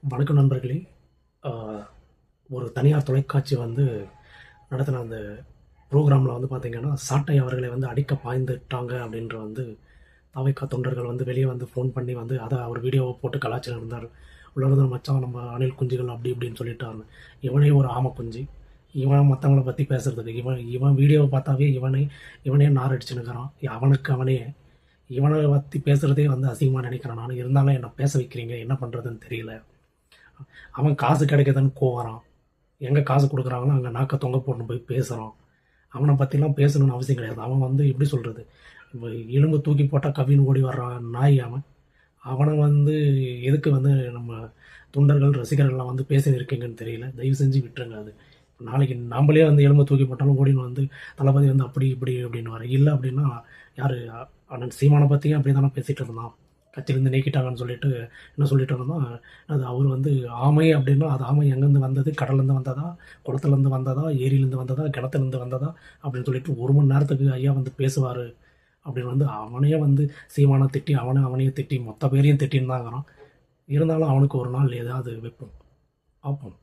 வணக்கம் நண்பர்களே. ஆ, ஒரு தனியார் தொலைக்காட்சி வந்து நடத்தின அந்த ப்ரோகிராமில் வந்து பார்த்தீங்கன்னா, சாட்டை அவர்களை வந்து அடிக்க பாய்ந்துட்டாங்க அப்படின்ற வந்து தவைக்கா தொண்டர்கள் வந்து வெளியே வந்து ஃபோன் பண்ணி வந்து அதை அவர் வீடியோவை போட்டு கலாய்ச்சிட்டு இருந்தார். உள்ளது மச்சான் நம்ம அணில் குஞ்சுகள் அப்படி இப்படின்னு சொல்லிட்டாங்க. இவனே ஒரு ஆமை குஞ்சு. இவன் மற்றவங்கள பற்றி பேசுறதுக்கு இவன் இவன் வீடியோவை பார்த்தாவே இவனே நார் அடிச்சுன்னுக்கிறான். அவனுக்கு அவனே இவனை பற்றி பேசுகிறதே வந்து அசிங்கமாக நினைக்கிறேன் நான். இருந்தாலும் என்னை பேச வைக்கிறீங்க, என்ன பண்ணுறதுன்னு தெரியல. அவன் காசு கிடைக்குதுன்னு கோவறான். எங்கே காசு கொடுக்குறாங்களோ அங்கே நாக்க தொங்க போட்டு போய் பேசுகிறான். அவனை பற்றிலாம் பேசணும்னு அவசியம் கிடையாது. அவன் வந்து எப்படி சொல்கிறது, இப்போ எலும்பு தூக்கி போட்டால் கவின்னு ஓடி வர்றான் நாய் அவன். அவனை வந்து எதுக்கு வந்து நம்ம தொண்டர்கள் ரசிகர்கள்லாம் வந்து பேசி இருக்கீங்கன்னு தெரியல. தயவு செஞ்சு விட்டுருங்க. அது நாளைக்கு நாம்பளே வந்து எலும்பு தூக்கி போட்டாலும் ஓடின்னு வந்து தளபதி வந்து அப்படி இப்படி அப்படின்னு வர இல்லை அப்படின்னா யார் அண்ணன் சீமானை பற்றியும் அப்படி தானே பேசிகிட்டு இருந்தான். கட்சியிலேருந்து நீக்கிட்டாங்கன்னு சொல்லிட்டு என்ன சொல்லிட்டு இருந்தோம். அது அவர் வந்து ஆமை அப்படின்னா அது ஆமை எங்கேருந்து வந்தது, கடல்லேருந்து வந்ததா, குளத்துலேருந்து வந்ததா, ஏரியிலேருந்து வந்ததா, கிணத்துலேருந்து வந்ததா அப்படின்னு சொல்லிட்டு 1 மணி நேரத்துக்கு ஐயா வந்து பேசுவார் அப்படின்னு வந்து அவனையே வந்து சீமானை திட்டி அவனையே திட்டி மொத்த பேரையும் திட்டின்னு தாங்கிறான். இருந்தாலும் அவனுக்கு ஒரு நாள் ஏதாவது வைப்போம் பார்ப்போம்.